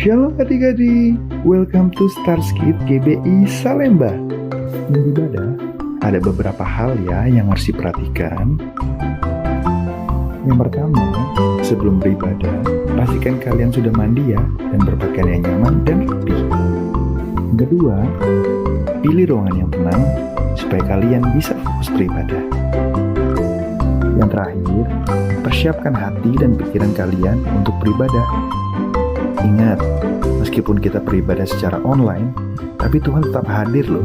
Shalom adik-adik, welcome to Starskid GBI Salemba. Minggu ibadah, ada beberapa hal ya yang harus diperhatikan. Yang pertama, sebelum beribadah, pastikan kalian sudah mandi ya dan berpakaian yang nyaman dan rapi. Yang kedua, pilih ruangan yang tenang supaya kalian bisa fokus beribadah. Yang terakhir, persiapkan hati dan pikiran kalian untuk beribadah. Ingat, meskipun kita beribadah secara online, tapi Tuhan tetap hadir loh.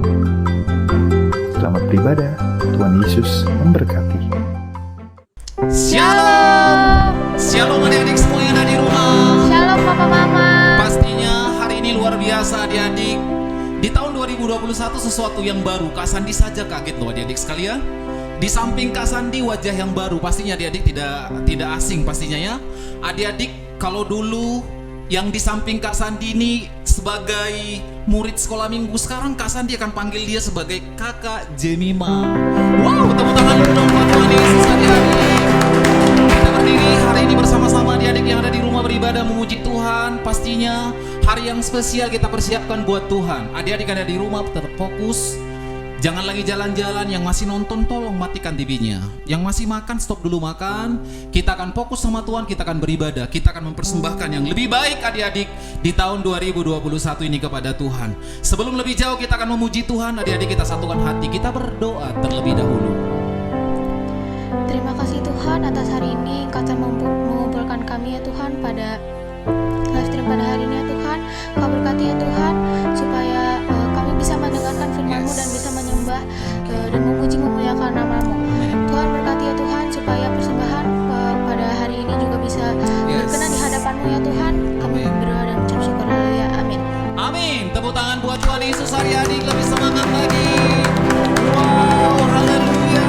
Selamat beribadah, Tuhan Yesus memberkati. Shalom, shalom adik-adik semua yang ada di rumah. Shalom papa-mama. Pastinya hari ini luar biasa adik-adik. Di tahun 2021 sesuatu yang baru. Kak Sandi saja kaget loh adik-adik sekalian. Di samping Kak Sandi wajah yang baru. Pastinya adik-adik tidak asing pastinya ya. Adik-adik kalau dulu yang di samping Kak Sandi ini sebagai murid sekolah minggu, sekarang Kak Sandi akan panggil dia sebagai Kakak Jemima. Wow, tepuk tangan dulu dong buat Tuhan Yesus adik-adik. Kita berdiri hari ini bersama-sama adik-adik yang ada di rumah beribadah memuji Tuhan. Pastinya hari yang spesial kita persiapkan buat Tuhan. Adik-adik ada di rumah tetap fokus. Jangan lagi jalan-jalan. Yang masih nonton tolong matikan TV-nya. Yang masih makan stop dulu makan. Kita akan fokus sama Tuhan, kita akan beribadah. Kita akan mempersembahkan yang lebih baik adik-adik di tahun 2021 ini kepada Tuhan. Sebelum lebih jauh kita akan memuji Tuhan, adik-adik kita satukan hati, kita berdoa terlebih dahulu. Terima kasih Tuhan atas hari ini Engkau telah mengumpulkan kami ya Tuhan pada live stream pada hari ini ya Tuhan. Kau berkati ya Tuhan supaya kami bisa mendengarkan firman-Mu dan bisa menyembah dan memuji memuliakan nama-Mu. Tuhan berkati ya Tuhan supaya persembahan pada hari ini juga bisa berkenan di hadapan-Mu ya Tuhan. Kami berdoa dan mengucap syukur, haleluya, amin. Amin. Tepuk tangan buat Tuhan Yesus adik-adik, lebih semangat lagi. Wow, haleluya.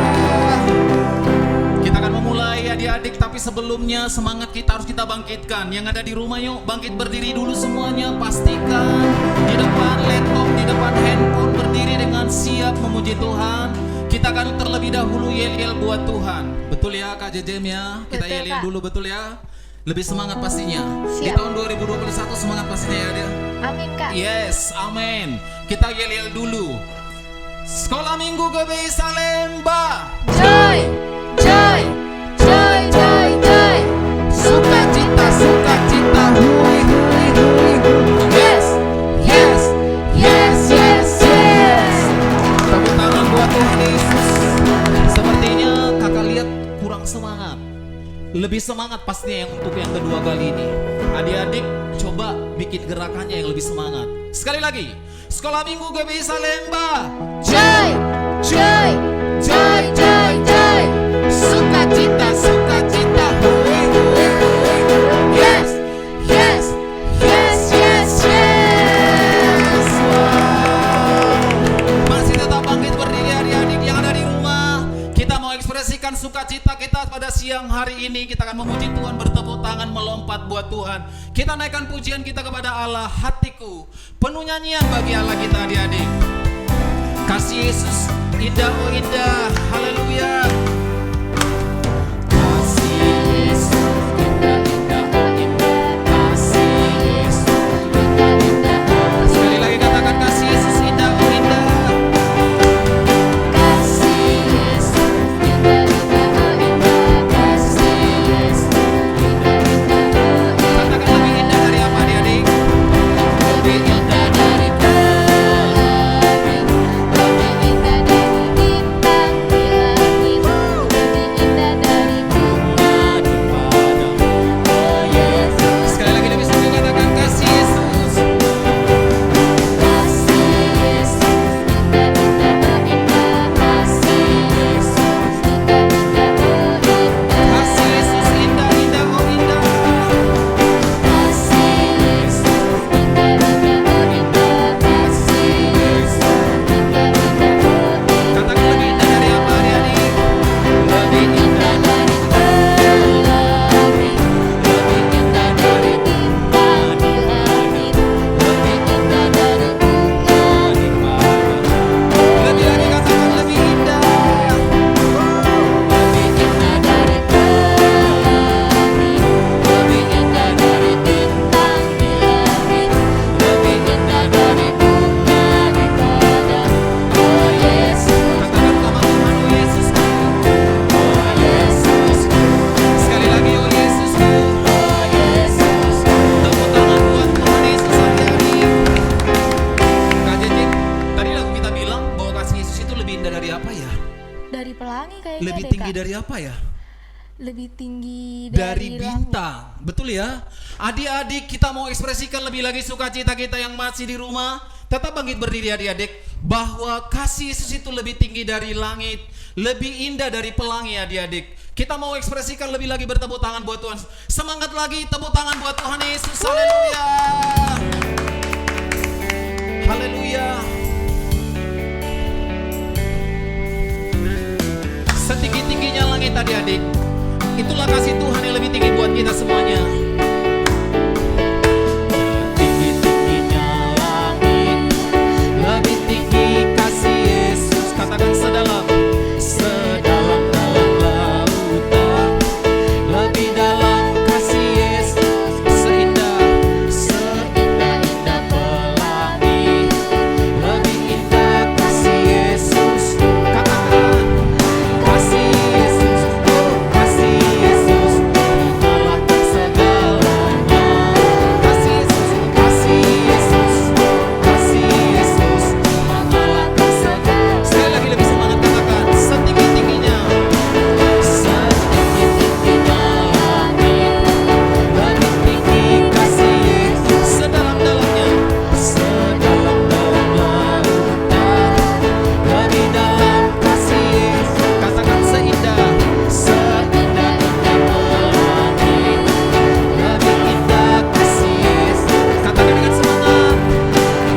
Kita akan memulai adik-adik, tapi sebelumnya semangat kita harus kita bangkitkan. Yang ada di rumah yuk bangkit berdiri dulu semuanya. Pastikan di depan laptop, di depan handphone berdiri dengan siap memuji Tuhan. Kita akan terlebih dahulu yel-yel buat Tuhan. Betul ya Kak Jejem ya? Kita Betul, yel-yel Kak. dulu betul ya? Lebih semangat pastinya. Di Siap. tahun 2021 semangat pastinya ya dia. Amin Kak. Yes, amin. Kita yel-yel dulu. Sekolah Minggu GBI Salemba. Joy, joy, joy, joy, joy. Sukacita, sukacita. Hui, hui, hui. Yes, yes, yes, yes, yes. Tepuk tangan buat Tuhan Yesus. Sepertinya kakak lihat kurang semangat. Lebih semangat pastinya yang untuk yang kedua kali ini. Adik-adik coba bikin gerakannya yang lebih semangat. Sekali lagi. Sekolah Minggu GBI Salemba. Joy, joy, joy, joy, joy. Sukacita, sukacita. Hui, hui, hui. Yes, yes, yes, yes, yes. Masih tetap bangkit berdiri adik-adik yang ada di rumah. Kita mau ekspresikan sukacita kita pada siang hari ini. Kita akan memuji Tuhan, bertepuk tangan, melompat buat Tuhan. Kita naikkan pujian kita kepada Allah. Hatiku penuh nyanyian bagi Allah kita adik-adik. Kasih Yesus indah, oh indah. Haleluya. Kasih Yesus indah, indah, oh indah. Kasih Yesus indah, indah. Sekali lagi katakan kasih Yesus indah, oh indah. Kasih Yesus indah, indah, oh indah. Kasih Yesus indah, indah, oh indah. Katakan lebih indah dari apa adik-adik? Lebih indah dari pelangi, lebih indah dari bintang di langit. tinggi dari apa ya? Lebih tinggi Dari langit. bintang. Betul ya? Adik-adik, kita mau ekspresikan lebih lagi sukacita kita yang masih di rumah. Tetap bangkit berdiri adik-adik, bahwa kasih Yesus itu lebih tinggi dari langit, lebih indah dari pelangi adik-adik. Kita mau ekspresikan lebih lagi, bertepuk tangan buat Tuhan. Semangat lagi, tepuk tangan buat Tuhan Yesus. Haleluya. Haleluya. Setinggi-tingginya langit adik-adik, itulah kasih Tuhan yang lebih tinggi buat kita semuanya. Setinggi-tingginya langit, lebih tinggi kasih Yesus. Katakan sedalam-dalam lautan, lebih dalam kasih Yesus. Seindah-indah pelangi, lebih indah kasih Yesus. Katakan kasih Yesus, oh kasih Yesus, mengalahkan segalanya. Kasih Yesus, kasih Yesus, kasih Yesus, mengalahkan segalanya. Sekali lagi lebih semangat, katakan setinggi-tingginya, setinggi-tingginya langit, lebih tinggi kasih Yesus. Sedalam-dalamnya, sedalam-dalam lautan, lebih dalam kasih Yesus. Katakan seindah-indah pelangi, lebih indah kasih Yesus. Katakan dengan semangat,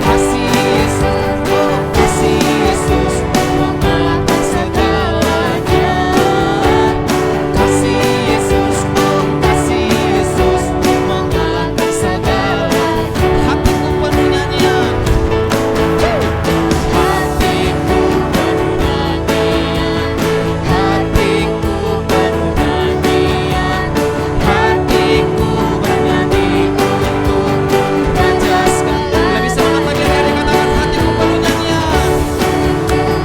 kasih Yesus, oh kasih Yesus, mengalahkan segalanya. Kasih Yesus, oh kasih Yesus, mengalahkan segalanya. Hatiku penuh nyanyian, hatiku penuh nyanyian, hatiku penuh nyanyian, hatiku bernyanyi untuk Raja segala. Lebih semangat lagi adik-adik, katakan hatiku penuh nyanyian,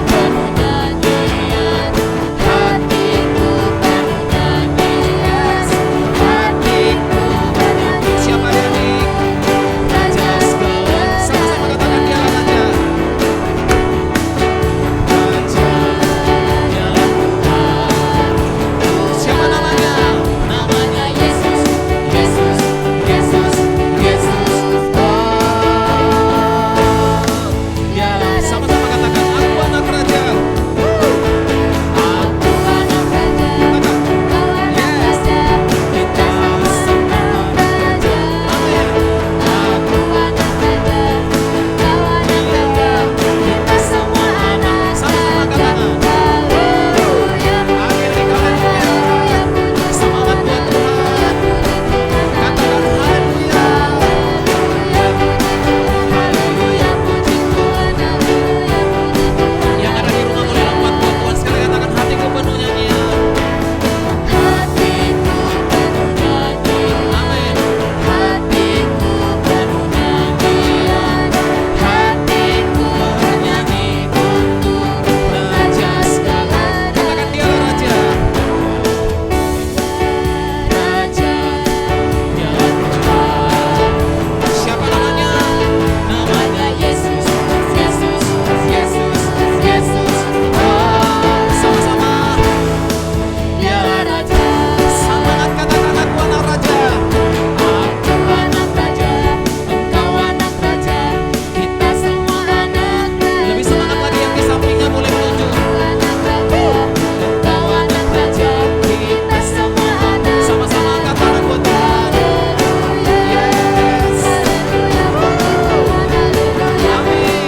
penuh nyanyian, hatiku penuh nyanyian, hatiku bernyanyi. Siapa adik-adik? Raja segala. Sama-sama katakan dialah Raja. Raja, dialah Tuhan. Siapa namanya? Namanya Yesus, Yesus, Yesus, Yesus. Oh, dialah. Sama-sama katakan, aku anak Raja. Aku anak Raja. Katakan, yes. Kita semua anak Raja. Amin. Aku anak Raja. Kau anak Raja. Kita semua anak Raja. Sama-sama katakan. Haleluya. Akhirnya haleluya. Semangat buat Tuhan. Katakan haleluya. Haleluya, puji Tuhan. Yang ada di rumah boleh lompat buat Tuhan sekali, katakan hatiku penuh nyanyian. Hatiku penuh nyanyian. Amin. Hatiku penuh nyanyian. Hatiku bernyanyi untuk Raja segala. Katakan dialah Raja. Raja, dialah Tuhan. Siapa namanya? Namanya Yesus, Yesus, Yesus, Yesus. Oh, sama-sama. Dialah Raja. Semangat, katakan aku anak Raja. Aku anak Raja. Engkau anak Raja. Kita semua anak Raja. Lebih semangat lagi, yang di sampingnya boleh menunjuk. Engkau anak Raja. Kita semua anak. Sama-sama angkat tangan buat Tuhan. Yes. Amin.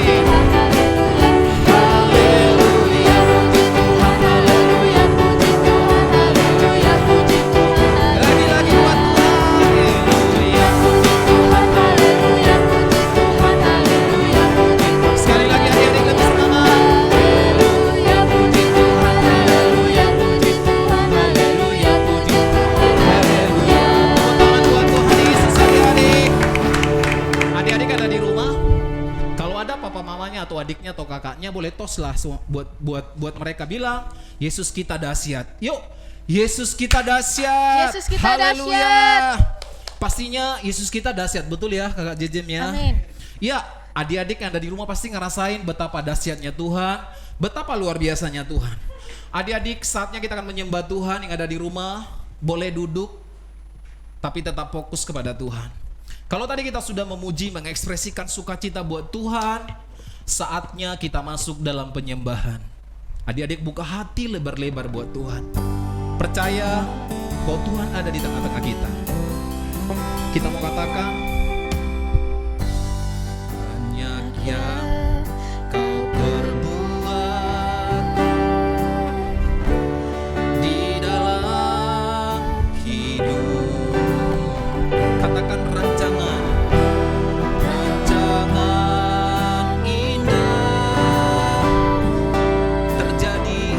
Haleluya, puji Tuhan. Haleluya, puji Tuhan. Haleluya, puji Tuhan. Lagi-lagi buat Tuhan. Haleluya, puji Tuhan. Haleluya, puji Tuhan. Haleluya, puji Tuhan. Sekali lagi adik-adik, lebih semangat. Haleluya, puji Tuhan. Haleluya, puji Tuhan. Haleluya, puji Tuhan. Haleluya. Tepuk tangan buat Tuhan Yesus adik-adik. Adik-adik ada di rumah, kalau ada papa mamanya atau adiknya atau kakaknya, boleh tos lah buat mereka, bilang Yesus kita dahsyat. Yuk, Yesus kita dahsyat. Yesus kita Haleluya. dahsyat. Pastinya Yesus kita dahsyat, betul ya kakak Jejem ya. Amin. Ya, adik-adik yang ada di rumah pasti ngerasain betapa dahsyatnya Tuhan, betapa luar biasanya Tuhan. Adik-adik, saatnya kita akan menyembah Tuhan. Yang ada di rumah boleh duduk, tapi tetap fokus kepada Tuhan. Kalau tadi kita sudah memuji, mengekspresikan sukacita buat Tuhan, saatnya kita masuk dalam penyembahan. Adik-adik, buka hati lebar-lebar buat Tuhan. Percaya bahwa Tuhan ada di tengah-tengah kita. Kita mau katakan, banyak yang kau perbuat di dalam hidup. Katakan rancangan indah terjadi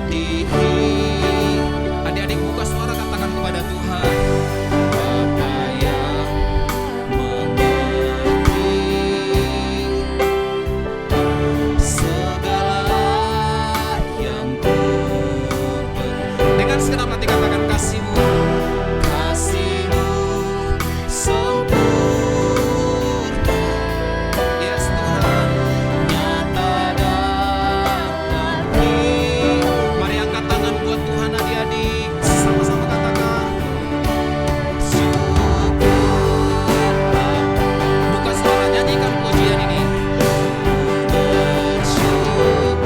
di hidup. Adik-adik, buka suara, katakan kepada Tuhan, Bapa yang mengerti segala yang ku dengan segenap hati katakan, kasih-Mu sempurna. Yes Tuhan, nyata dalam hidup. Mari angkat tangan buat Tuhan, adik-adik, sama-sama katakan syukur. Buka suara, nyanyikan pujian ini. Bersyukur,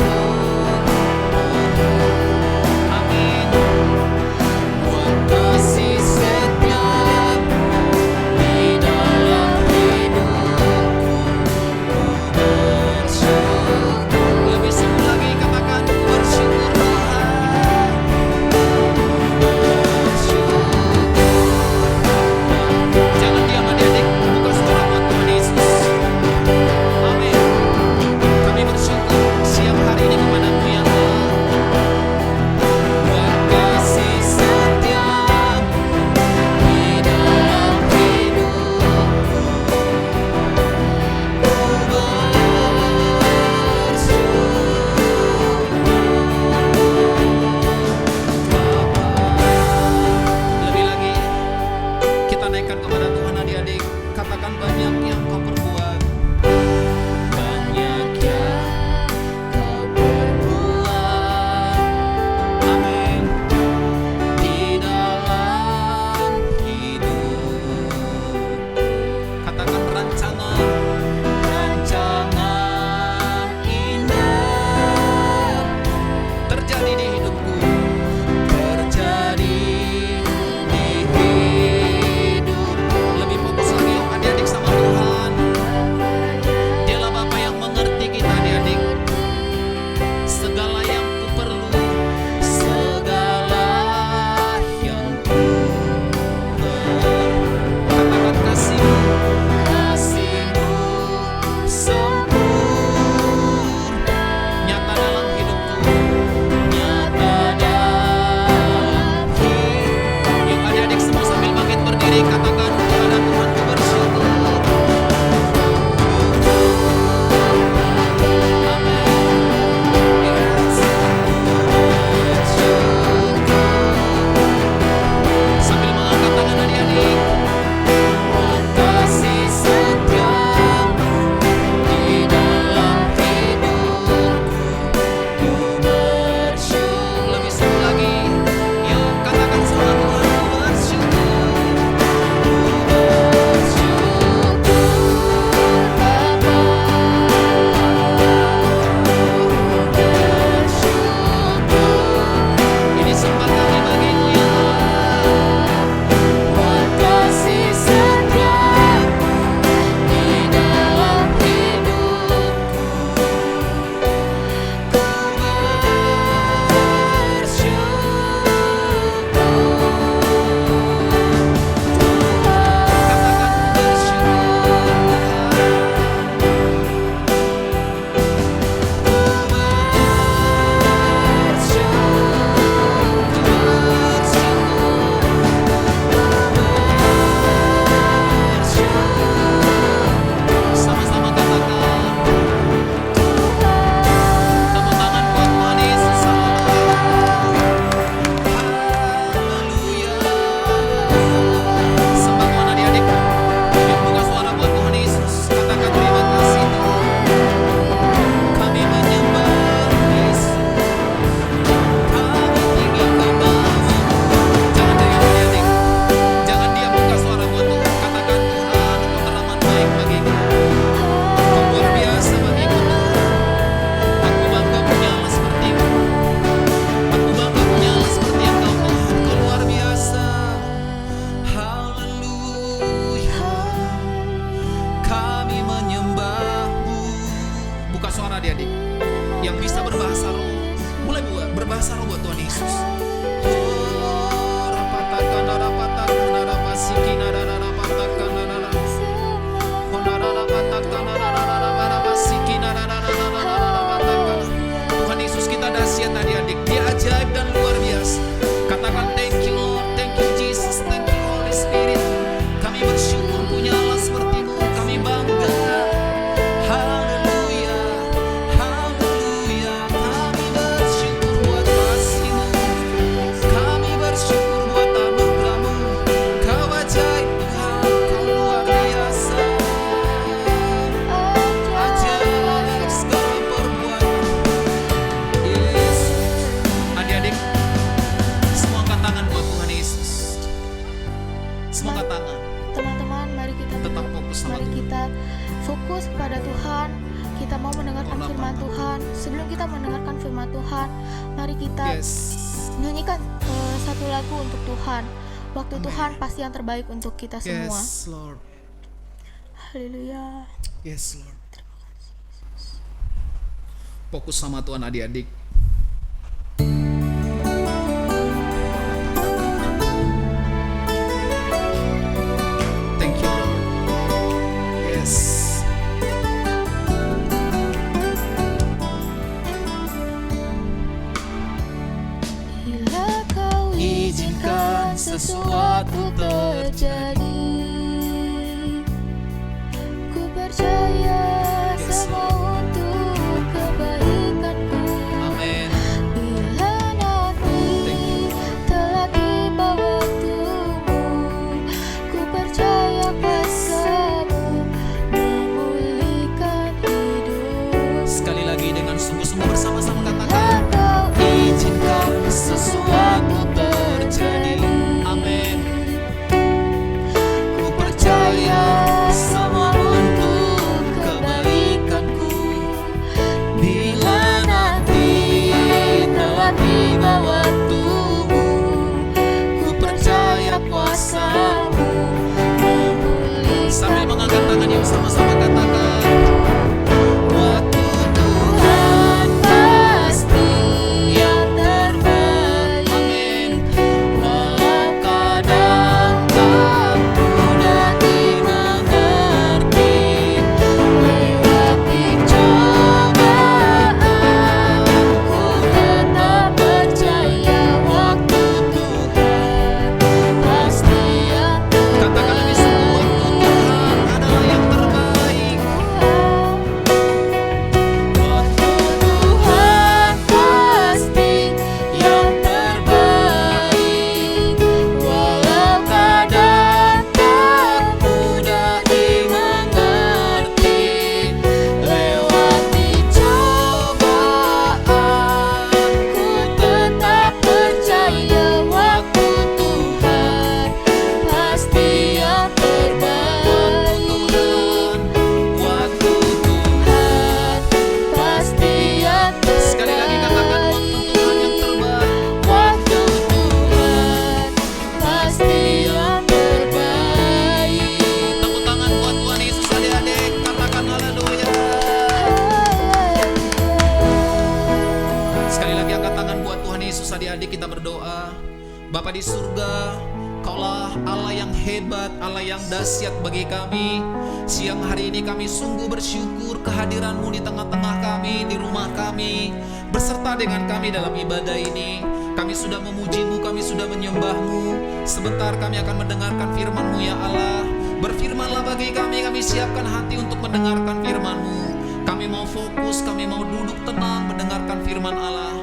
amin, buat kasih setia di dalam hidupku. Bersyukur, lebih sungguh lagi katakan bersyukur Tuhan. Bersyukur, jangan diam adik-adik, buka suara buat Tuhan Yesus. Amin. Kami bersyukur siang hari ini kepada-Mu ya Allah, buat kasih setiamu di dalam hidupku. Lebih lagi kita naikkan kepada Tuhan, adik-adik, katakan banyak yang kau perbuat. Banyak yang kau perbuat, amin, di dalam hidup. Katakan rancangan indah terjadi di hidupku. Terjadi di hidupku. Lebih fokus lagi yuk adik-adik sama Tuhan. Dialah Bapa yang mengerti kita, adik-adik. Segala yang ku perlu, segala yang ku katakan kasih-Mu sempurna, nyata dalam hidupku, nyata dalam hidup. Yuk adik-adik semua sambil bangkit berdiri, katakan kepada Tuhan, ku bersyukur. Amin. Yes. Sambil mengangkat tangan adik-adik, kasih setiamu di dalam hidupku. Ku bersyukur, lebih sungguh lagi. Yuk katakan sama Tuhan, ku bersyukur. Ku Semangat tangan. Teman-teman, mari kita Tetap fokus sama mari Tuhan. kita fokus kepada Tuhan. Kita mau mendengarkan Kenapa? firman Tuhan. Sebelum kita mendengarkan firman Tuhan, mari kita Yes. nyanyikan satu lagu untuk Tuhan. Waktu Tuhan pasti yang terbaik untuk kita semua. Yes, Lord. Haleluya. Yes, Lord. Fokus sama Tuhan adik-adik. Thank you, Lord. Yes. Bila kau izinkan sesuatu terjadi, ku percaya Yes, semua untuk kebaikanku. Amin. Bila nanti telah tiba waktumu, ku percaya kuasa-Mu memulihkan hidup. Sekali lagi dengan sungguh-sungguh bersama-sama katakan. Bila kau Izinkan sesuatu terjadi. Amin. Ku percaya semua untuk kebaikanku. Bila nanti telah tiba waktumu, ku percaya kuasa-Mu memulihkan. Sambil mengangkat tangan yuk sama-sama katakan. Waktu Tuhan pasti yang terbaik. Amin. Walau kadang tak mudah dimengerti, lewati cobaan, ku tetap percaya waktu Tuhan pasti yang terbaik. Katakan lebih sungguh, waktu Tuhan adalah yang terbaik. Waktu Tuhan pasti yang terbaik. Walau kadang tak mudah dimengerti, lewati cobaan, ku tetap percaya waktu Tuhan pasti yang terbaik. Waktu Tuhan pasti yang terbaik. Sekali lagi katakan waktu Tuhan yang terbaik. Waktu Tuhan pasti yang terbaik. Tepuk tangan buat Tuhan Yesus adik-adik. Katakan haleluya. Sekali lagi angkat tangan buat Tuhan Yesus adik-adik, kita berdoa. Bapa di surga, Kaulah Allah yang hebat, Allah yang dahsyat bagi kami. Siang hari ini kami sungguh bersyukur kehadiran-Mu di tengah-tengah kami, di rumah kami, beserta dengan kami dalam ibadah ini. Kami sudah memuji-Mu, kami sudah menyembah-Mu. Sebentar kami akan mendengarkan firman-Mu ya Allah. Berfirmanlah bagi kami siapkan hati untuk mendengarkan firman-Mu. Kami mau fokus, kami mau duduk tenang mendengarkan firman Allah.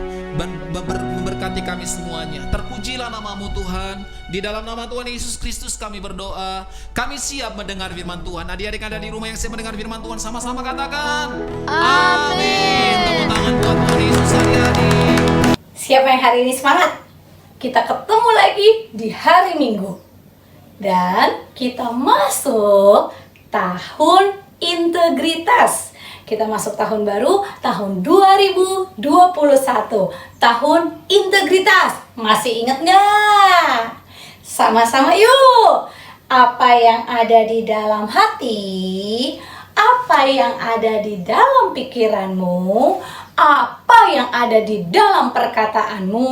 Memberkati kami semuanya. Terpujilah nama-Mu Tuhan. Di dalam nama Tuhan Yesus Kristus kami berdoa. Kami siap mendengar firman Tuhan. Adik-adik ada di rumah yang siap mendengar firman Tuhan, sama-sama katakan amin. Tepuk tangan buat Tuhan Yesus adik-adik. Siapa yang hari ini semangat? Kita ketemu lagi di hari Minggu. Dan kita masuk tahun integritas. Kita masuk tahun baru, tahun 2021. Tahun integritas. Masih ingat nggak? Sama-sama yuk. Apa yang ada di dalam hati, apa yang ada di dalam pikiranmu, apa yang ada di dalam perkataanmu,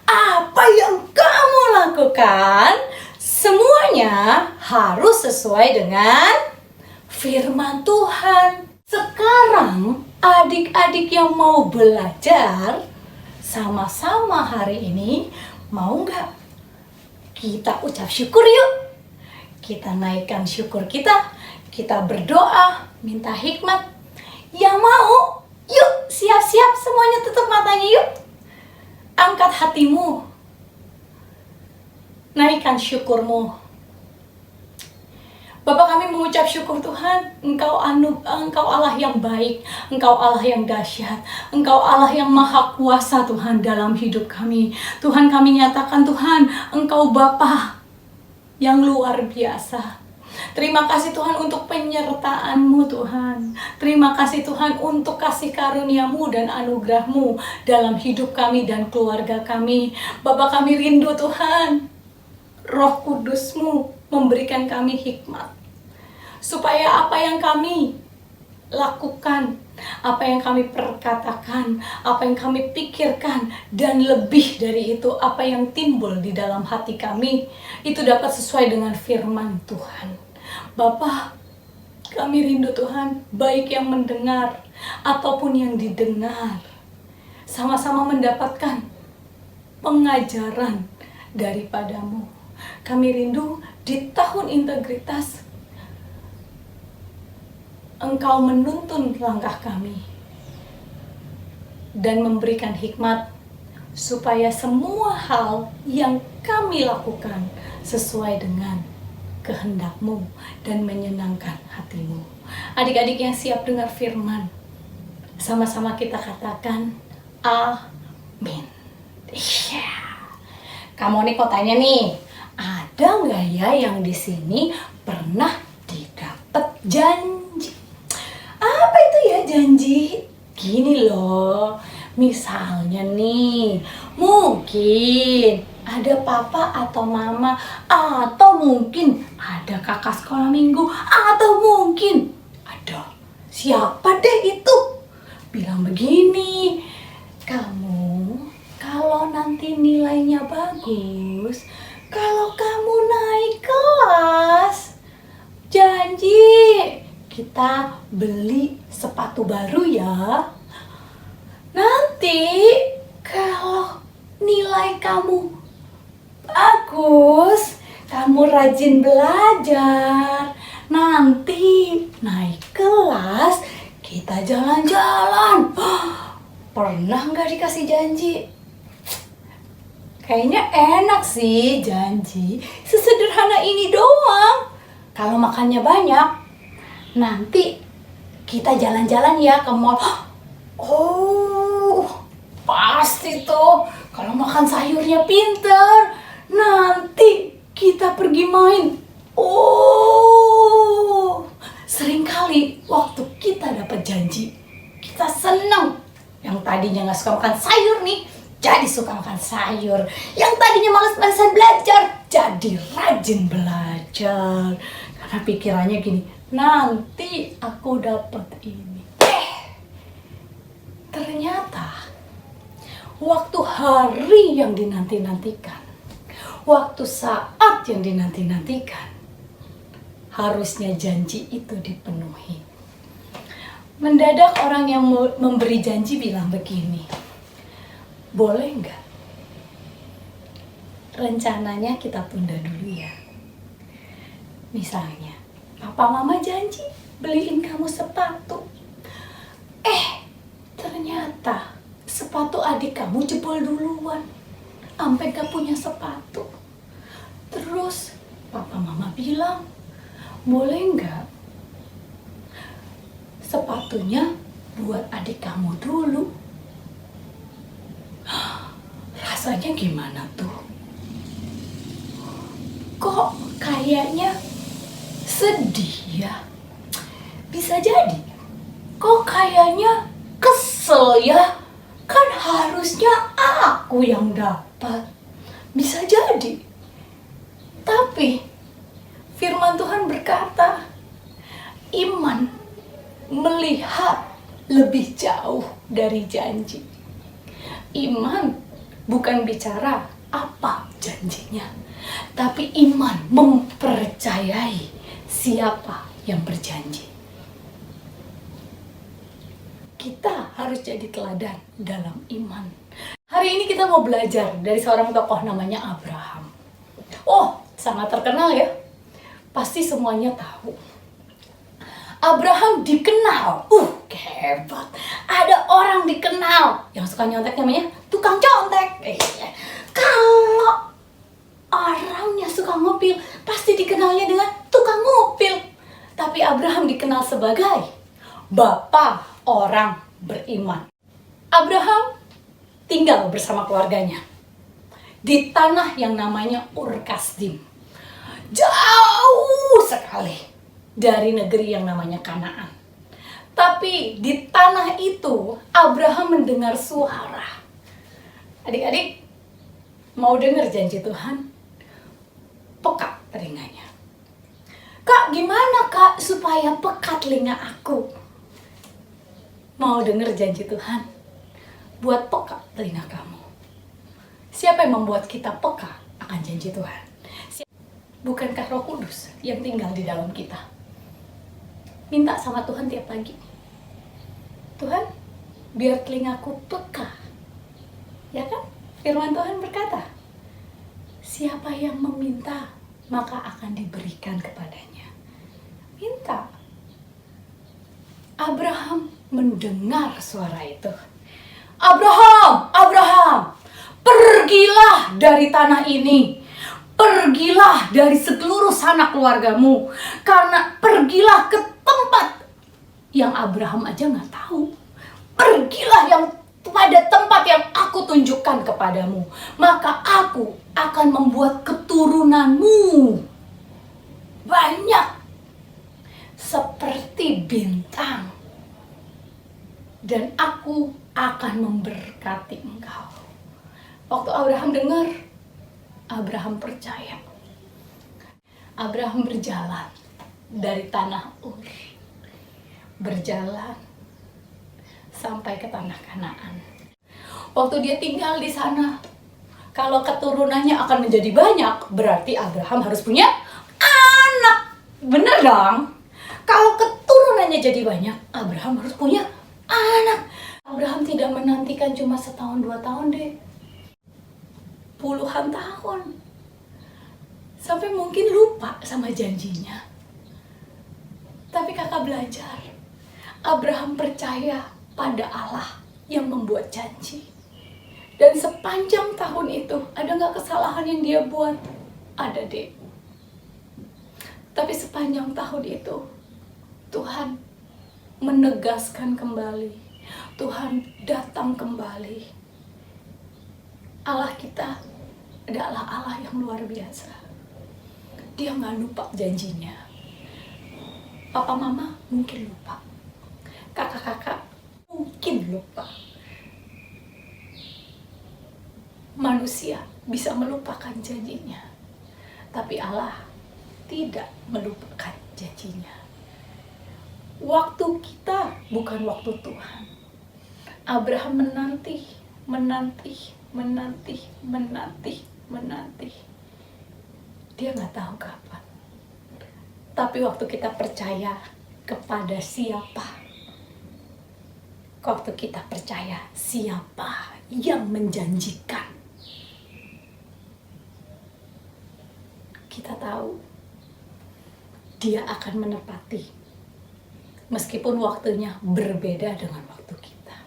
apa yang kamu lakukan, semuanya harus sesuai dengan firman Tuhan. Sekarang adik-adik yang mau belajar sama-sama hari ini, mau nggak kita ucap syukur yuk? Kita naikkan syukur kita berdoa, minta hikmat. Yang mau, yuk siap-siap semuanya, tutup matanya yuk. Angkat hatimu, naikkan syukurmu. Bapak, kami mengucap syukur Tuhan, Engkau Allah yang baik, Engkau Allah yang dahsyat, Engkau Allah yang maha kuasa Tuhan dalam hidup kami. Tuhan, kami nyatakan Tuhan, Engkau Bapa yang luar biasa. Terima kasih Tuhan untuk penyertaan-Mu Tuhan. Terima kasih Tuhan untuk kasih karunia-Mu dan anugerah-Mu dalam hidup kami dan keluarga kami. Bapa, kami rindu Tuhan, Roh Kudus-Mu memberikan kami hikmat, supaya apa yang kami lakukan, apa yang kami perkatakan, apa yang kami pikirkan, dan lebih dari itu, apa yang timbul di dalam hati kami, itu dapat sesuai dengan firman Tuhan. Bapa, kami rindu Tuhan, baik yang mendengar ataupun yang didengar, sama-sama mendapatkan pengajaran daripada-Mu. Kami rindu di tahun integritas Engkau menuntun langkah kami dan memberikan hikmat supaya semua hal yang kami lakukan sesuai dengan kehendak-Mu dan menyenangkan hati-Mu. Adik-adik yang siap dengar firman, sama-sama kita katakan amin. Kamu nih kotanya nih, ada nggak ya yang di sini pernah didapat janji? Apa itu ya janji? Gini loh, misalnya nih, mungkin ada papa atau mama, atau mungkin ada kakak sekolah minggu, atau mungkin ada siapa deh itu bilang begini, kamu kalau nanti nilainya bagus, kalau kamu naik kelas, janji kita beli sepatu baru ya. Nanti kalau nilai kamu bagus, kamu rajin belajar, nanti naik kelas kita jalan-jalan. Pernah nggak dikasih janji? Kayaknya enak sih janji, sesederhana ini doang. Kalau makannya banyak, nanti kita jalan-jalan ya ke mall. Oh, pasti tuh kalau makan sayurnya pinter, nanti kita pergi main. Oh, seringkali waktu kita dapat janji, kita senang. Yang tadinya gak suka makan sayur nih, jadi suka makan sayur. Yang tadinya malas-malasan belajar, jadi rajin belajar. Karena pikirannya gini, nanti aku dapat ini. Ternyata waktu hari yang dinanti-nantikan, waktu saat yang dinanti-nantikan, harusnya janji itu dipenuhi. Mendadak orang yang memberi janji bilang begini, boleh nggak? Rencananya kita tunda dulu ya. Misalnya, papa mama janji beliin kamu sepatu. Ternyata sepatu adik kamu jebol duluan, sampai gak punya sepatu. Terus papa mama bilang, boleh nggak sepatunya buat adik kamu dulu? Rasanya gimana tuh? Kok kayaknya sedih ya? Bisa jadi. Kok kayaknya kesel ya? Kan harusnya aku yang dapat. Bisa jadi. Tapi firman Tuhan berkata, iman melihat lebih jauh dari janji. Iman bukan bicara apa janjinya, tapi iman mempercayai siapa yang berjanji. Kita harus jadi teladan dalam iman. Hari ini kita mau belajar dari seorang tokoh namanya Abraham. Oh, sangat terkenal ya. Pasti semuanya tahu. Abraham dikenal. Hebat. Ada orang dikenal yang suka nyontek, namanya tukang contek. Kalau orangnya suka ngupil, pasti dikenalnya dengan tukang ngupil. Tapi Abraham dikenal sebagai bapak orang beriman. Abraham tinggal bersama keluarganya di tanah yang namanya Ur Kasdim. jauh sekali dari negeri yang namanya Kanaan. Tapi di tanah itu Abraham mendengar suara. Adik-adik, mau dengar janji Tuhan? Peka telinganya. Kak, gimana Kak supaya peka telinga aku? Mau dengar janji Tuhan? Buat peka telinga kamu. Siapa yang membuat kita peka akan janji Tuhan? Bukankah Roh Kudus yang tinggal di dalam kita? Minta sama Tuhan tiap pagi. Tuhan, biar telingaku peka. Ya kan? Firman Tuhan berkata, siapa yang meminta, maka akan diberikan kepadanya. Minta. Abraham mendengar suara itu. Abraham, Abraham, pergilah dari tanah ini. Pergilah dari seluruh sanak keluargamu. Karena pergilah ke tempat yang Abraham aja nggak tahu. Pergilah yang pada tempat yang aku tunjukkan kepadamu. Maka aku akan membuat keturunanmu banyak seperti bintang. Dan aku akan memberkati engkau. Waktu Abraham dengar, Abraham percaya. Abraham berjalan dari tanah Ur, berjalan sampai ke tanah Kanaan. Waktu dia tinggal di sana, kalau keturunannya akan menjadi banyak, berarti Abraham harus punya anak. Bener dong? Kalau keturunannya jadi banyak, Abraham harus punya anak. Abraham tidak menantikan cuma 1-2 tahun deh. Puluhan tahun. Sampai mungkin lupa sama janjinya. Tapi kakak belajar, Abraham percaya pada Allah yang membuat janji. Dan sepanjang tahun itu, ada gak kesalahan yang dia buat? Ada deh. Tapi sepanjang tahun itu, Tuhan menegaskan kembali. Tuhan datang kembali. Allah kita adalah Allah yang luar biasa. Dia gak lupa janjinya. Papa mama mungkin lupa. Kakak-kakak mungkin lupa. Manusia bisa melupakan janjinya. Tapi Allah tidak melupakan janjinya. Waktu kita bukan waktu Tuhan. Abraham menanti. Dia nggak tahu kapan. Tapi waktu kita percaya kepada siapa, waktu kita percaya siapa yang menjanjikan, kita tahu dia akan menepati. Meskipun waktunya berbeda dengan waktu kita.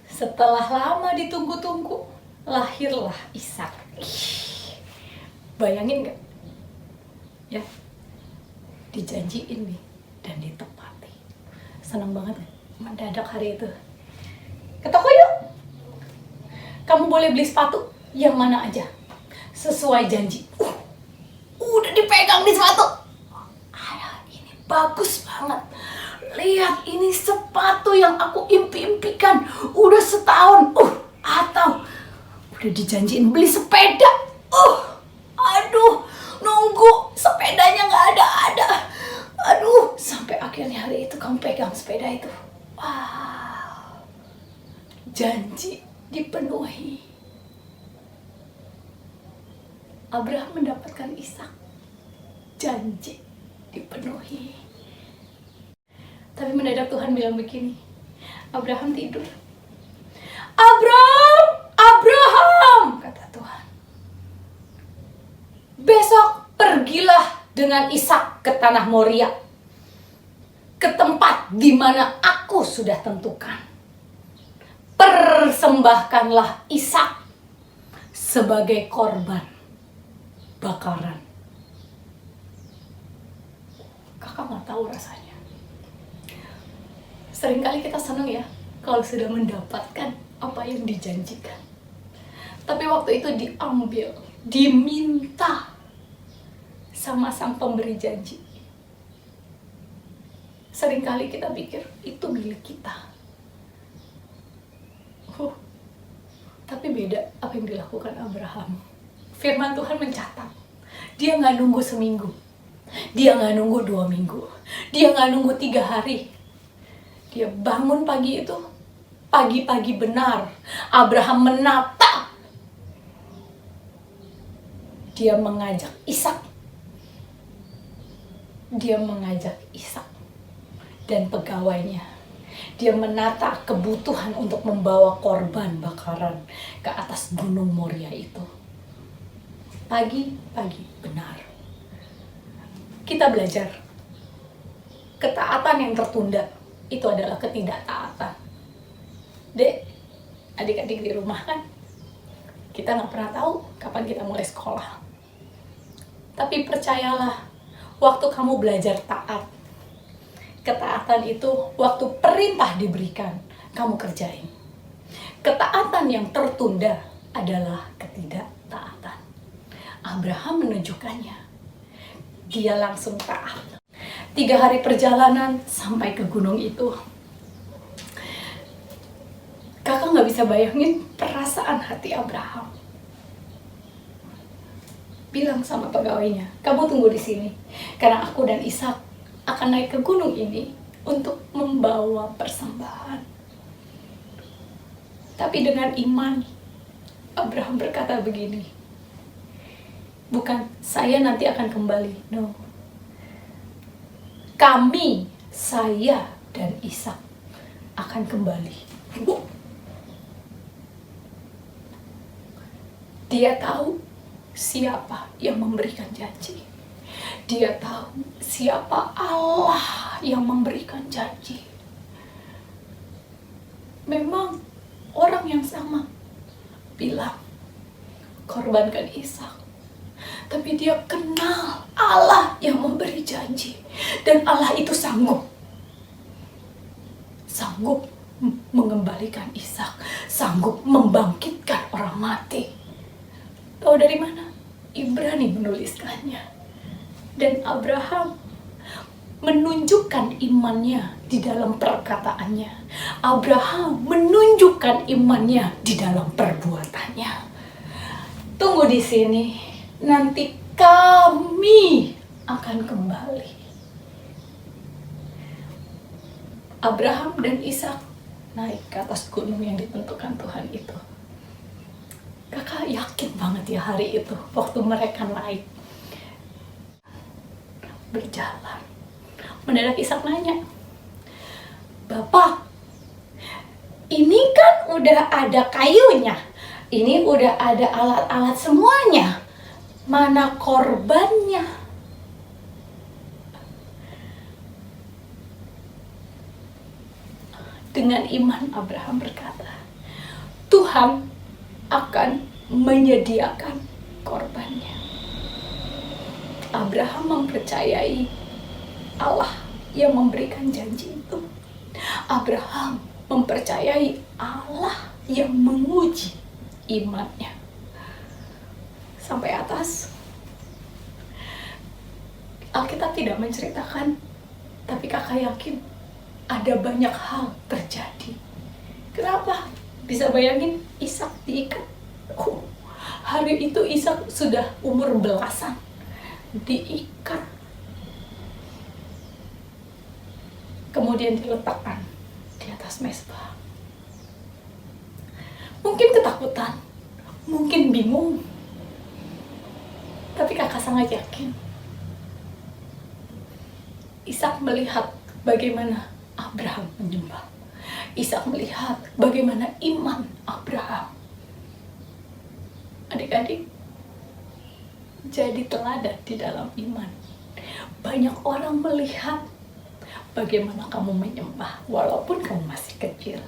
Setelah lama ditunggu-tunggu, lahirlah Ishak. Bayangin gak? Ya, dijanjiin nih dan ditepati. Senang banget gak? Mendadak hari itu. Ke toko yuk. Kamu boleh beli sepatu yang mana aja, sesuai janji. Udah dipegang nih sepatu. Ini bagus banget. Lihat, ini sepatu yang aku impi-impikan. Udah setahun. Atau udah dijanjiin beli sepeda. Aduh, nunggu sepedanya nggak ada. Aduh, sampai akhirnya hari itu kamu pegang sepeda itu. Wow, janji dipenuhi. Abraham mendapatkan Ishak. Janji dipenuhi. Tapi mendadak Tuhan bilang begini, Abraham tidur. Abraham, kata Tuhan. Besok pergilah dengan Ishak ke tanah Moria, ke tempat di mana aku sudah tentukan. Persembahkanlah Ishak sebagai korban bakaran. Kakak nggak tahu rasanya. Seringkali kita senang ya kalau sudah mendapatkan apa yang dijanjikan. Tapi waktu itu diambil, diminta sama sang pemberi janji. Seringkali kita pikir itu milik kita. Tapi beda apa yang dilakukan Abraham. Firman Tuhan mencatat, dia nggak nunggu seminggu, dia nggak nunggu 2 minggu, dia nggak nunggu 3 hari. Dia bangun pagi itu, pagi-pagi benar, Abraham menata. Dia mengajak Ishak. Dia mengajak Ishak dan pegawainya. Dia menata kebutuhan untuk membawa korban bakaran ke atas gunung Moria itu. Pagi-pagi benar. Kita belajar, ketaatan yang tertunda itu adalah ketidaktaatan. Dek, adik-adik di rumah kan, kita nggak pernah tahu kapan kita mulai sekolah. Tapi percayalah, waktu kamu belajar taat, ketaatan itu waktu perintah diberikan, kamu kerjain. Ketaatan yang tertunda adalah ketidaktaatan. Abraham menunjukkannya. Dia langsung taat. 3 hari perjalanan sampai ke gunung itu. Kakak nggak bisa bayangin perasaan hati Abraham. Bilang sama pegawainya, kamu tunggu di sini, karena aku dan Ishak akan naik ke gunung ini untuk membawa persembahan. Tapi dengan iman, Abraham berkata begini, bukan saya nanti akan kembali, no. Kami, saya dan Ishak akan kembali. Dia tahu siapa yang memberikan janji. Dia tahu siapa Allah yang memberikan janji. Memang orang yang sama bilang, korbankan Ishak. Tapi dia kenal Allah yang memberi janji. Dan Allah itu sanggup mengembalikan Ishak, sanggup membangkitkan orang mati. Tahu dari mana? Ibrani menuliskannya. Dan Abraham menunjukkan imannya di dalam perkataannya. Abraham menunjukkan imannya di dalam perbuatannya. Tunggu di sini, nanti kami akan kembali. Abraham dan Ishak naik ke atas gunung yang ditentukan Tuhan itu. Kakak yakin banget ya hari itu, waktu mereka naik, berjalan, mendadak Ishak nanya, Bapak, ini kan udah ada kayunya, ini udah ada alat-alat semuanya, mana korbannya? Dengan iman Abraham berkata, Tuhan akan menyediakan korbannya. Abraham mempercayai Allah yang memberikan janji itu. Abraham mempercayai Allah yang menguji imannya. Sampai atas, Alkitab tidak menceritakan, tapi kakak yakin ada banyak hal terjadi. Kenapa? Bisa bayangin Ishak diikat. Hari itu Ishak sudah umur belasan, diikat. Kemudian diletakkan di atas mezbah. Mungkin ketakutan, mungkin bingung. Tapi kakak sangat yakin. Ishak melihat bagaimana Abraham menyembah. Ishak melihat bagaimana iman Abraham. Adik-adik, jadi teladan di dalam iman. Banyak orang melihat bagaimana kamu menyembah walaupun kamu masih kecil.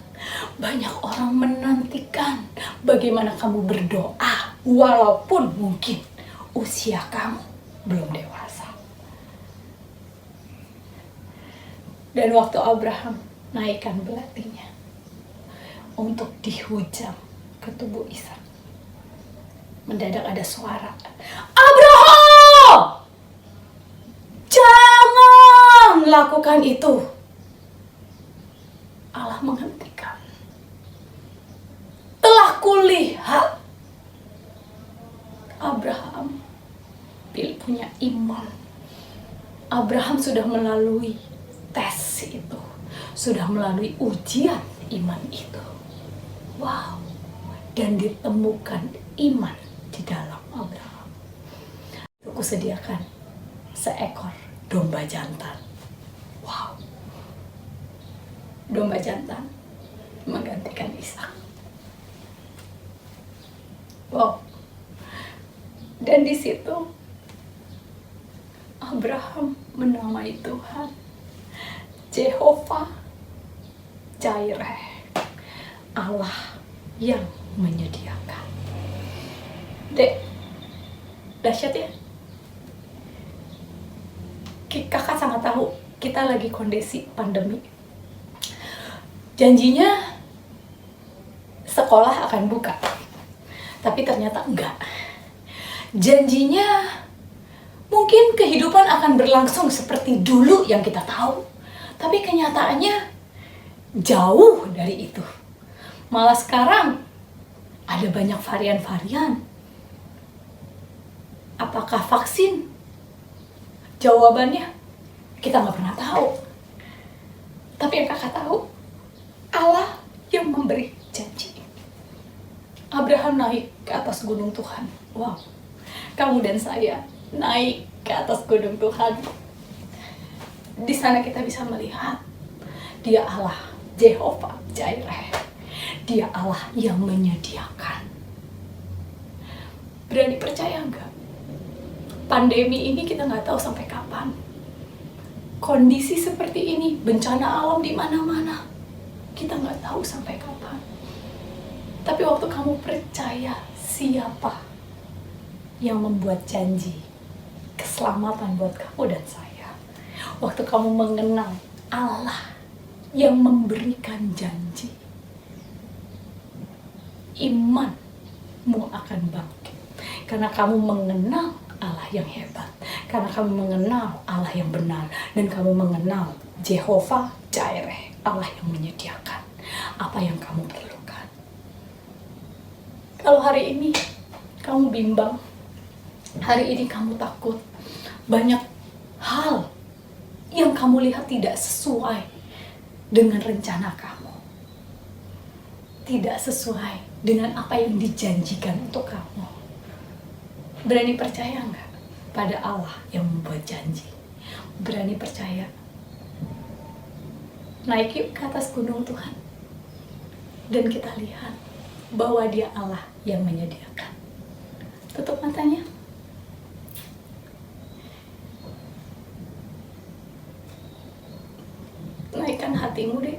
Banyak orang menantikan bagaimana kamu berdoa walaupun mungkin usia kamu belum dewasa. Dan waktu Abraham naikkan belatinya untuk dihujam ke tubuh Ishak, mendadak ada suara, Abraham! akan itu, Allah menghentikan. Telah kulihat Abraham punya iman. Abraham sudah melalui tes itu, sudah melalui ujian iman itu. Wow, dan ditemukan iman di dalam Abraham. Aku sediakan seekor domba jantan. Wow, domba jantan menggantikan Ishak. Wow, dan di situ Abraham menamai Tuhan Jehovah Jireh, Allah yang menyediakan. Dek, dahsyat ya. Kakak sangat tahu kita lagi kondisi pandemi. Janjinya sekolah akan buka, tapi ternyata enggak. Janjinya mungkin kehidupan akan berlangsung seperti dulu yang kita tahu, tapi kenyataannya jauh dari itu. Malah sekarang ada banyak varian-varian. Apakah vaksin? Jawabannya kita nggak pernah tahu. Tapi yang kakak tahu, Allah yang memberi janji. Abraham naik ke atas gunung Tuhan. Wow, kamu dan saya naik ke atas gunung Tuhan. Di sana kita bisa melihat Dia Allah Jehovah Jireh. Dia Allah yang menyediakan. Berani percaya enggak? Pandemi ini kita nggak tahu sampai kapan. Kondisi seperti ini, bencana alam di mana-mana, kita nggak tahu sampai kapan. Tapi waktu kamu percaya siapa yang membuat janji keselamatan buat kamu dan saya, waktu kamu mengenal Allah yang memberikan janji, imanmu akan bangkit. Karena kamu mengenal Allah yang hebat, karena kamu mengenal Allah yang benar, dan kamu mengenal Jehovah Jireh, Allah yang menyediakan apa yang kamu perlukan. Kalau hari ini kamu bimbang, hari ini kamu takut, banyak hal yang kamu lihat tidak sesuai dengan rencana kamu, tidak sesuai dengan apa yang dijanjikan untuk kamu. Berani percaya nggak pada Allah yang membuat janji? Berani percaya? Naik yuk ke atas gunung Tuhan, dan kita lihat bahwa Dia Allah yang menyediakan. Tutup matanya. Naikkan hatimu deh.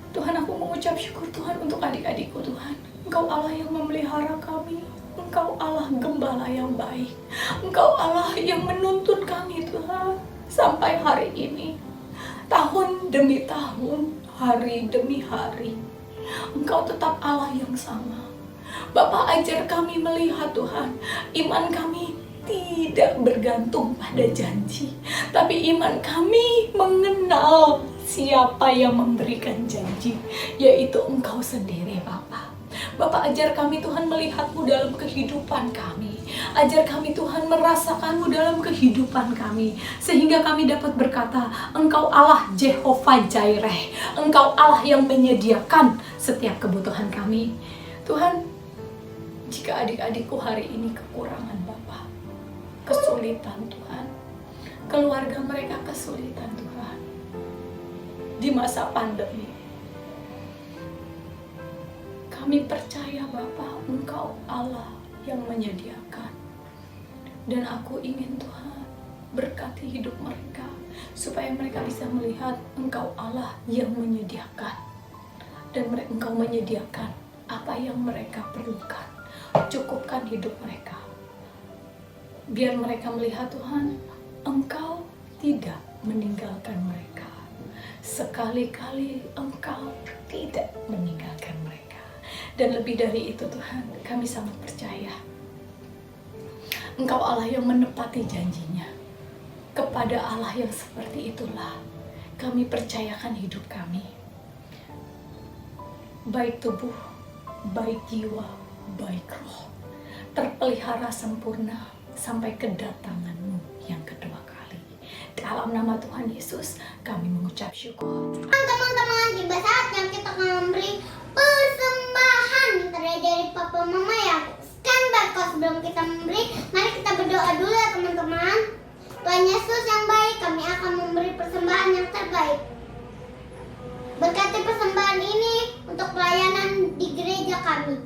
Tuhan, aku mengucap syukur Tuhan untuk adik-adikku Tuhan. Engkau Allah yang memelihara kami. Engkau Allah gembala yang baik. Engkau Allah yang menuntun kami Tuhan sampai hari ini. Tahun demi tahun, hari demi hari, Engkau tetap Allah yang sama. Bapak, ajar kami melihat Tuhan, iman kami tidak bergantung pada janji, tapi iman kami mengenal siapa yang memberikan janji, yaitu Engkau sendiri Bapak. Bapak, ajar kami Tuhan melihat-Mu dalam kehidupan kami. Ajar kami Tuhan merasakan-Mu dalam kehidupan kami, sehingga kami dapat berkata, Engkau Allah Jehovah Jireh, Engkau Allah yang menyediakan setiap kebutuhan kami. Tuhan, jika adik-adikku hari ini kekurangan Bapak, kesulitan Tuhan, keluarga mereka kesulitan Tuhan, di masa pandemi, kami percaya Bapa, Engkau Allah yang menyediakan. Dan aku ingin Tuhan berkati hidup mereka, supaya mereka bisa melihat Engkau Allah yang menyediakan. Dan Engkau menyediakan apa yang mereka perlukan. Cukupkan hidup mereka. Biar mereka melihat Tuhan, Engkau tidak meninggalkan mereka. Sekali-kali Engkau tidak meninggalkan mereka. Dan lebih dari itu Tuhan, kami sangat percaya Engkau Allah yang menepati janjinya. Kepada Allah yang seperti itulah kami percayakan hidup kami. Baik tubuh, baik jiwa, baik roh, terpelihara sempurna sampai kedatangan-Mu yang kedua kali. Dalam nama Tuhan Yesus kami mengucap syukur. Teman-teman, tiba saatnya kita akan memberi persembahan dari Papa Mama ya. Scan barcode sebelum kita memberi. Mari kita berdoa dulu ya teman-teman. Tuhan Yesus yang baik, kami akan memberi persembahan yang terbaik. Berkati persembahan ini untuk pelayanan di gereja kami.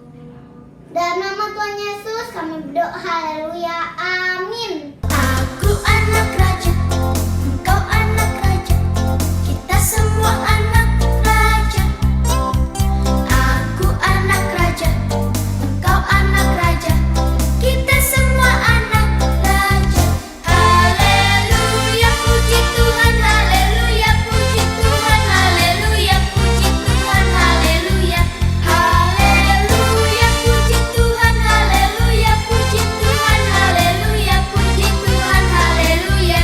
Dalam nama Tuhan Yesus kami berdoa, haleluya, amin. Aku anak raja, engkau anak raja, kita semua anak raja. Aku anak raja, engkau anak raja, kita semua anak raja. Haleluya, puji Tuhan, haleluya, puji Tuhan, haleluya, puji Tuhan, haleluya. Haleluya, puji Tuhan, haleluya, puji Tuhan, haleluya, puji Tuhan, haleluya.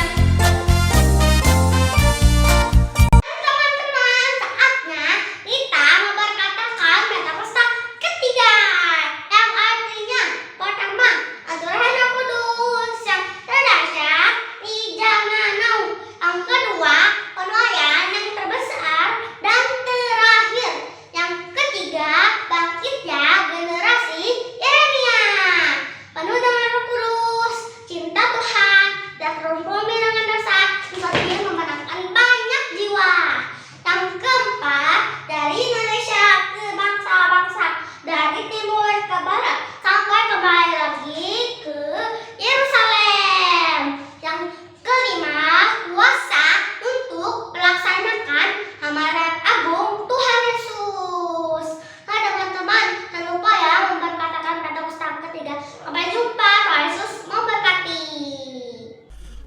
Teman-teman, saatnya kita memperkatakan Pentakosta ketiga, yang artinya pertama, aturan Roh Kudus yang terdahsyat di zaman now. Yang kedua, penilaian yang terbesar dan terakhir. Yang ketiga, bangkitnya generasi Yeremia. Penuh dengan Roh Kudus, cinta Tuhan, dan terlumpuh dengan dosa, seperti memenangkan banyak jiwa. Yang keempat, dari Indonesia ke bangsa-bangsa, dari timur ke barat, sampai kembali lagi ke Yerusalem. Yang kelima, kuasa untuk melaksanakan amanat agung Tuhan Yesus. Nah teman-teman, jangan lupa ya memperkatakan Pentakosta ketiga. Sampai jumpa, Tuhan Yesus memberkati.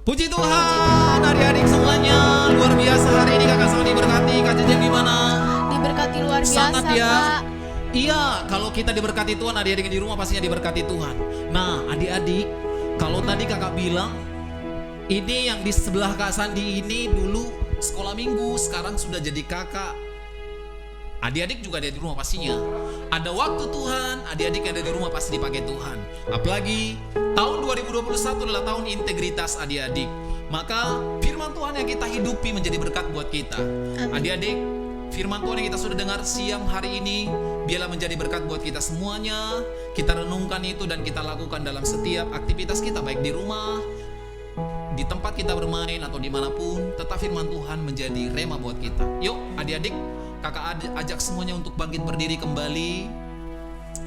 Puji Tuhan, adik-adik semuanya, luar biasa hari ini kakak sangat diberkati. Kak Jejeng gimana? Diberkati luar biasa, Sangat ya. Kak. Iya, kalau kita diberkati Tuhan, adik-adik di rumah pastinya diberkati Tuhan. Nah, adik-adik, kalau tadi kakak bilang, ini yang di sebelah Kak Sandi ini dulu sekolah minggu, sekarang sudah jadi kakak. Adik-adik juga ada di rumah pastinya. Ada waktu Tuhan, adik-adik yang ada di rumah pasti dipakai Tuhan. Apalagi tahun 2021 adalah tahun integritas adik-adik. Maka firman Tuhan yang kita hidupi menjadi berkat buat kita. Adik-adik, firman Tuhan yang kita sudah dengar siang hari ini, biarlah menjadi berkat buat kita semuanya. Kita renungkan itu dan kita lakukan dalam setiap aktivitas kita, baik di rumah, di tempat kita bermain atau dimanapun. Tetap firman Tuhan menjadi rema buat kita. Yuk adik-adik, kakak ajak semuanya untuk bangkit berdiri kembali.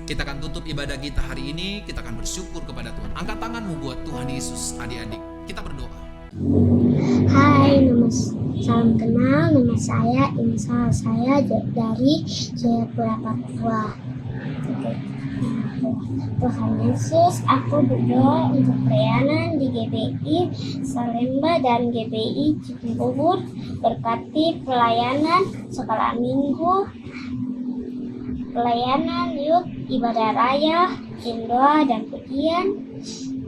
Kita akan tutup ibadah kita hari ini. Kita akan bersyukur kepada Tuhan. Angkat tanganmu buat Tuhan Yesus, adik-adik. Kita berdoa. Hai, salam kenal, nama saya Insa, saya dari Jayapura, Papua. Tuhan Yesus, aku berdoa untuk pelayanan di GBI Salemba dan GBI Cibubur. Berkati pelayanan sekolah minggu, pelayanan youth, ibadah raya, doa dan pujian,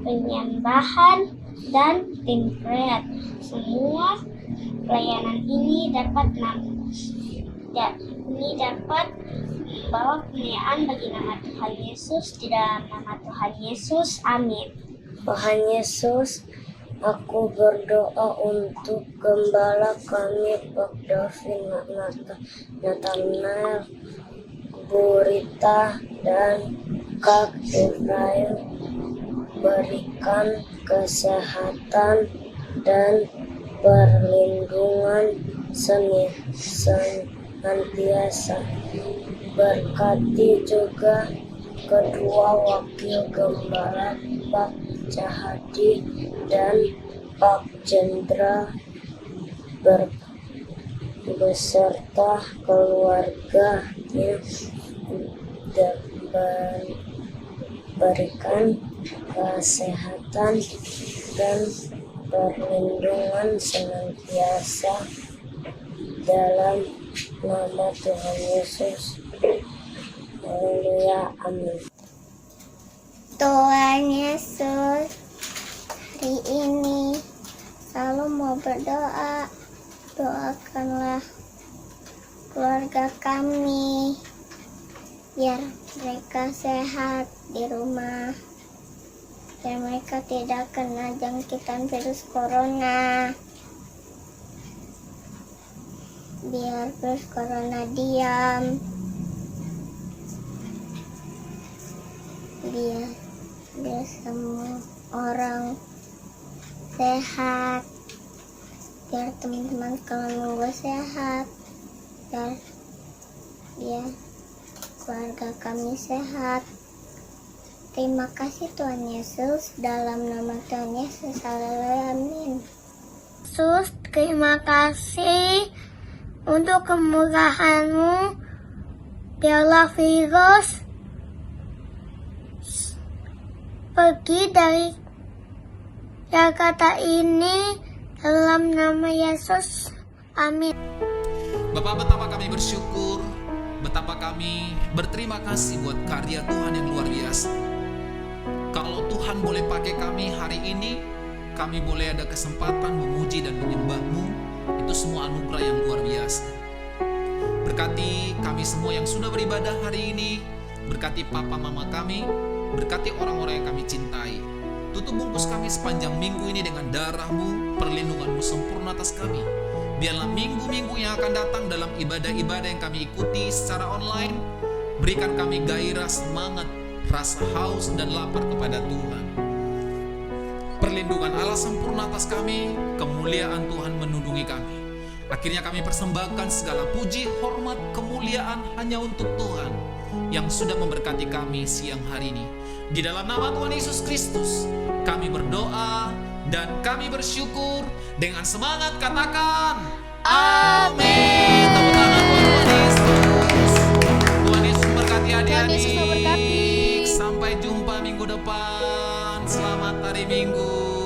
penyembahan, dan tim kreat. Semua pelayanan ini dapat membawa kemuliaan bagi nama Tuhan Yesus. Di dalam nama Tuhan Yesus, amin. Tuhan Yesus, aku berdoa untuk gembala kami, Pak Davin, Nathanael, Bu Rita, dan Kak Efraim. Berikan kesehatan dan perlindungan senantiasa. Berkati juga kedua wakil gembala, Pak Cahadi dan Pak Jendra, beserta keluarganya, dan berikan kesehatan dan perlindungan senantiasa dalam nama Tuhan Yesus. Haleluya, amin. Tuhan Yesus, hari ini selalu mau berdoa. Doakanlah keluarga kami biar mereka sehat di rumah, biar mereka tidak kena jangkitan virus corona, biar virus corona diam, biar semua orang sehat, biar teman-teman kalau gue sehat, biar keluarga kami sehat. Terima kasih Tuhan Yesus, dalam nama Tuhan Yesus, haleluya, amin. Yesus, terima kasih untuk kemurahan-Mu. Biarlah virus pergi dari Jakarta ini, dalam nama Yesus, amin. Bapak, betapa kami bersyukur, betapa kami berterima kasih buat karya Tuhan yang luar biasa. Kalau Tuhan boleh pakai kami hari ini, kami boleh ada kesempatan memuji dan menyembah-Mu, itu semua anugerah yang luar biasa. Berkati kami semua yang sudah beribadah hari ini, berkati papa mama kami, berkati orang-orang yang kami cintai. Tutup bungkus kami sepanjang minggu ini dengan darah-Mu, perlindungan-Mu sempurna atas kami. Biarlah minggu-minggu yang akan datang dalam ibadah-ibadah yang kami ikuti secara online, berikan kami gairah, semangat, rasa haus dan lapar kepada Tuhan. Perlindungan Allah sempurna atas kami, kemuliaan Tuhan menundungi kami. Akhirnya kami persembahkan segala puji, hormat, kemuliaan hanya untuk Tuhan yang sudah memberkati kami siang hari ini. Di dalam nama Tuhan Yesus Kristus, kami berdoa dan kami bersyukur. Dengan semangat katakan amin. Tepuk tangan buat Tuhan Yesus. Tuhan Yesus memberkati Tuhan Yesus memberkati. adik-adik. Sampai jumpa minggu depan. Selamat hari Minggu.